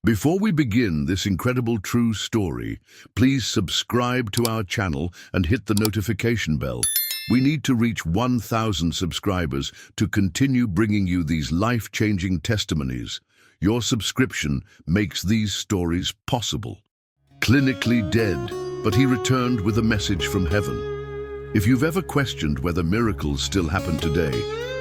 Before we begin this incredible true story, please subscribe to our channel and hit the notification bell. We need to reach 1,000 subscribers to continue bringing you these life-changing testimonies. Your subscription makes these stories possible. Clinically dead, but he returned with a message from heaven. If you've ever questioned whether miracles still happen today,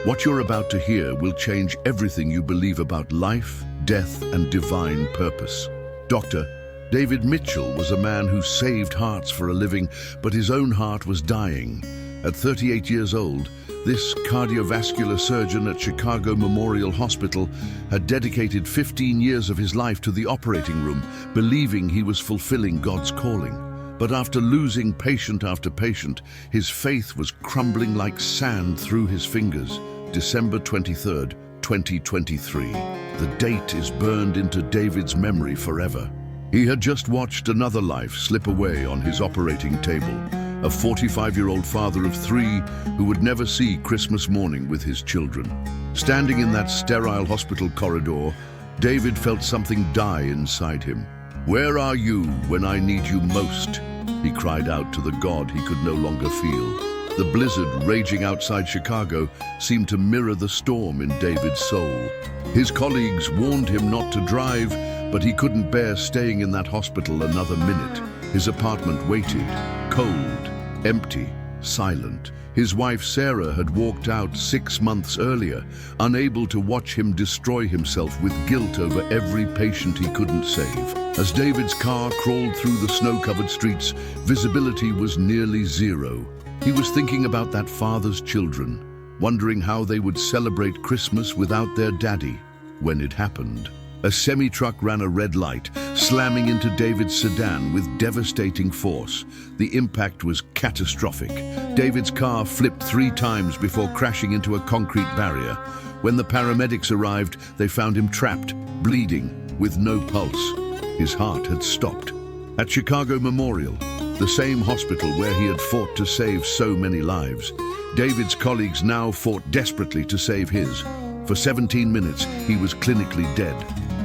what you're about to hear will change everything you believe about life, death, and divine purpose. Dr. David Mitchell was a man who saved hearts for a living, but his own heart was dying. At 38 years old, this cardiovascular surgeon at Chicago Memorial Hospital had dedicated 15 years of his life to the operating room, believing he was fulfilling God's calling. But after losing patient after patient, his faith was crumbling like sand through his fingers. December 23rd, 2023. The date is burned into David's memory forever. He had just watched another life slip away on his operating table. A 45-year-old father of 3 who would never see Christmas morning with his children. Standing in that sterile hospital corridor, David felt something die inside him. "Where are you when I need you most?" he cried out to the God he could no longer feel. The blizzard raging outside Chicago seemed to mirror the storm in David's soul. His colleagues warned him not to drive, but he couldn't bear staying in that hospital another minute. His apartment waited, cold, empty, silent. His wife Sarah had walked out 6 months earlier, unable to watch him destroy himself with guilt over every patient he couldn't save. As David's car crawled through the snow-covered streets, visibility was nearly zero. He was thinking about that father's children, wondering how they would celebrate Christmas without their daddy. When it happened, a semi-truck ran a red light, slamming into David's sedan with devastating force. The impact was catastrophic. David's car flipped 3 times before crashing into a concrete barrier. When the paramedics arrived, they found him trapped, bleeding, with no pulse. His heart had stopped. At Chicago Memorial, the same hospital where he had fought to save so many lives, David's colleagues now fought desperately to save his. For 17 minutes, he was clinically dead.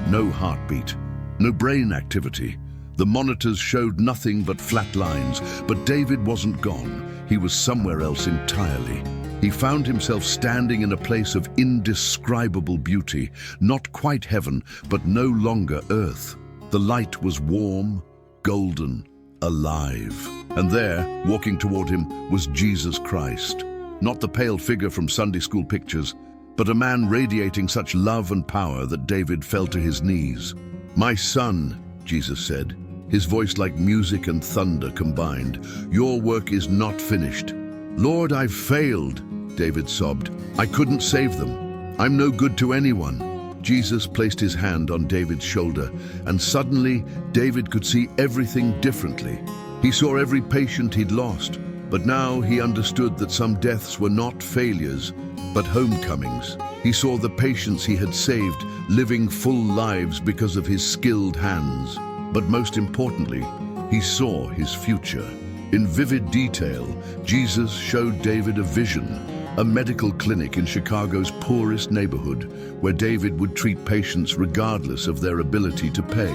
No heartbeat, no brain activity. The monitors showed nothing but flat lines, but David wasn't gone. He was somewhere else entirely. He found himself standing in a place of indescribable beauty, not quite heaven, but no longer earth. The light was warm, golden, alive. And there, walking toward him, was Jesus Christ. Not the pale figure from Sunday school pictures, but a man radiating such love and power that David fell to his knees. "My son," Jesus said, his voice like music and thunder combined, "your work is not finished." "Lord, I've failed," David sobbed. "I couldn't save them. I'm no good to anyone." Jesus placed his hand on David's shoulder, and suddenly David could see everything differently. He saw every patient he'd lost, but now he understood that some deaths were not failures, but homecomings. He saw the patients he had saved living full lives because of his skilled hands. But most importantly, he saw his future. In vivid detail, Jesus showed David a vision, a medical clinic in Chicago's poorest neighborhood, where David would treat patients regardless of their ability to pay.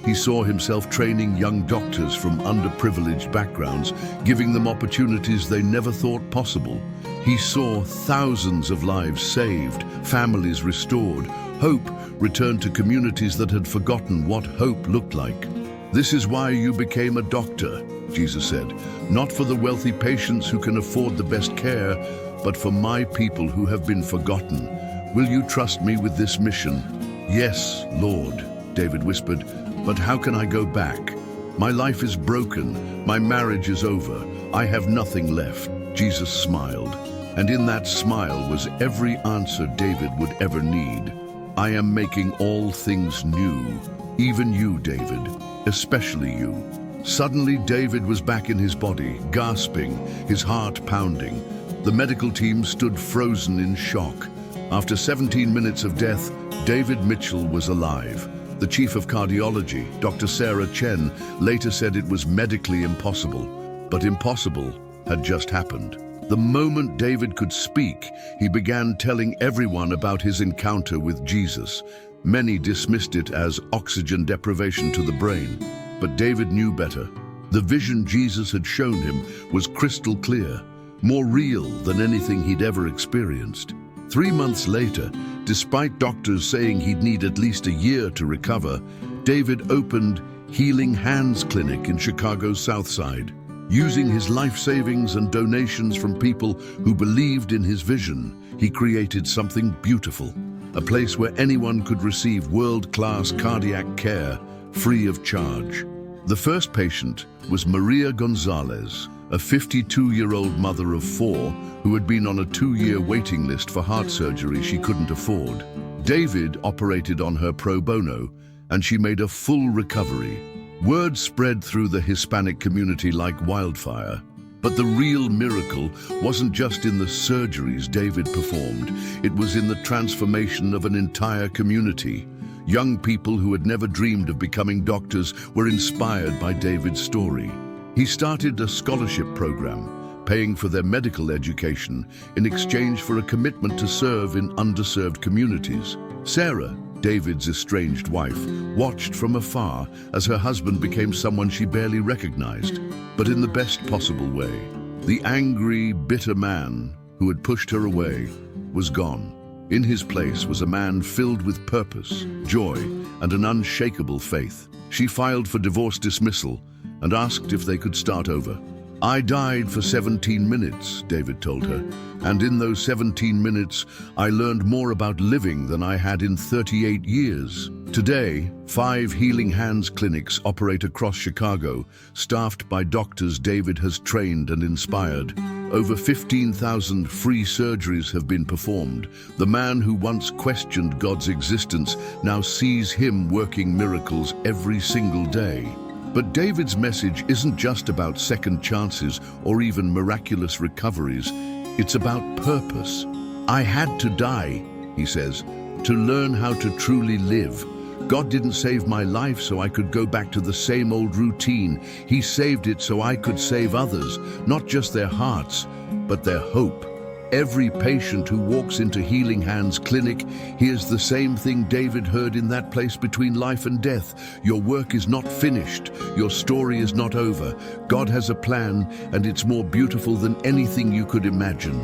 He saw himself training young doctors from underprivileged backgrounds, giving them opportunities they never thought possible. He saw thousands of lives saved, families restored, hope returned to communities that had forgotten what hope looked like. "This is why you became a doctor," Jesus said, "not for the wealthy patients who can afford the best care, but for my people who have been forgotten. Will you trust me with this mission?" "Yes, Lord," David whispered, "but how can I go back? My life is broken, my marriage is over, I have nothing left." Jesus smiled, and in that smile was every answer David would ever need. "I am making all things new, even you, David, especially you." Suddenly, David was back in his body, gasping, his heart pounding. The medical team stood frozen in shock. After 17 minutes of death, David Mitchell was alive. The chief of cardiology, Dr. Sarah Chen, later said it was medically impossible. But impossible had just happened. The moment David could speak, he began telling everyone about his encounter with Jesus. Many dismissed it as oxygen deprivation to the brain, but David knew better. The vision Jesus had shown him was crystal clear, more real than anything he'd ever experienced. 3 months later, despite doctors saying he'd need at least a year to recover, David opened Healing Hands Clinic in Chicago's South Side. Using his life savings and donations from people who believed in his vision, he created something beautiful, a place where anyone could receive world-class cardiac care free of charge. The first patient was Maria Gonzalez, a 52-year-old mother of 4 who had been on a 2-year waiting list for heart surgery she couldn't afford. David operated on her pro bono, and she made a full recovery. Word spread through the Hispanic community like wildfire. But the real miracle wasn't just in the surgeries David performed, it was in the transformation of an entire community. Young people who had never dreamed of becoming doctors were inspired by David's story. He started a scholarship program, paying for their medical education in exchange for a commitment to serve in underserved communities. Sarah, David's estranged wife, watched from afar as her husband became someone she barely recognized, but in the best possible way. The angry, bitter man who had pushed her away was gone. In his place was a man filled with purpose, joy, and an unshakable faith. She filed for divorce dismissal and asked if they could start over. "I died for 17 minutes, David told her, and in those 17 minutes, I learned more about living than I had in 38 years. Today, 5 Healing Hands clinics operate across Chicago, staffed by doctors David has trained and inspired. Over 15,000 free surgeries have been performed. The man who once questioned God's existence now sees him working miracles every single day. But David's message isn't just about second chances or even miraculous recoveries. It's about purpose. "I had to die," he says, "to learn how to truly live. God didn't save my life so I could go back to the same old routine. He saved it so I could save others, not just their hearts, but their hope." Every patient who walks into Healing Hands Clinic hears the same thing David heard in that place between life and death. Your work is not finished. Your story is not over. God has a plan, and it's more beautiful than anything you could imagine.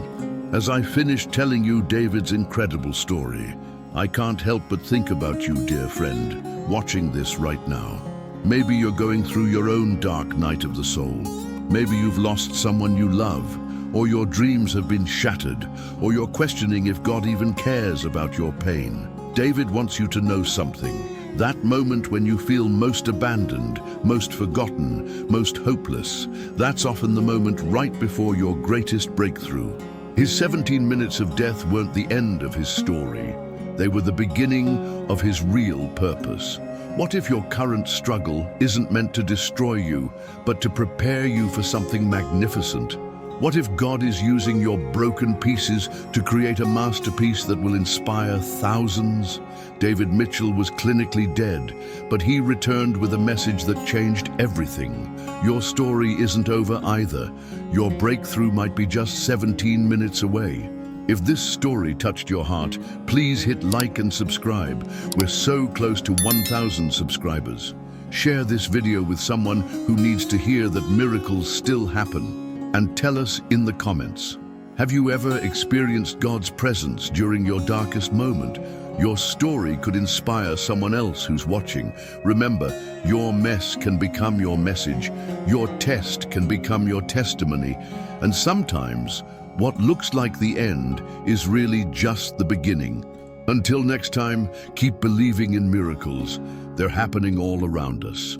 As I finish telling you David's incredible story, I can't help but think about you, dear friend, watching this right now. Maybe you're going through your own dark night of the soul. Maybe you've lost someone you love, or your dreams have been shattered, or you're questioning if God even cares about your pain. David wants you to know something. That moment when you feel most abandoned, most forgotten, most hopeless, that's often the moment right before your greatest breakthrough. His 17 minutes of death weren't the end of his story. They were the beginning of his real purpose. What if your current struggle isn't meant to destroy you, but to prepare you for something magnificent? What if God is using your broken pieces to create a masterpiece that will inspire thousands? David Mitchell was clinically dead, but he returned with a message that changed everything. Your story isn't over either. Your breakthrough might be just 17 minutes away. If this story touched your heart, please hit like and subscribe. We're so close to 1,000 subscribers. Share this video with someone who needs to hear that miracles still happen. And tell us in the comments, have you ever experienced God's presence during your darkest moment? Your story could inspire someone else who's watching. Remember, your mess can become your message. Your test can become your testimony. And sometimes, what looks like the end is really just the beginning. Until next time, keep believing in miracles. They're happening all around us.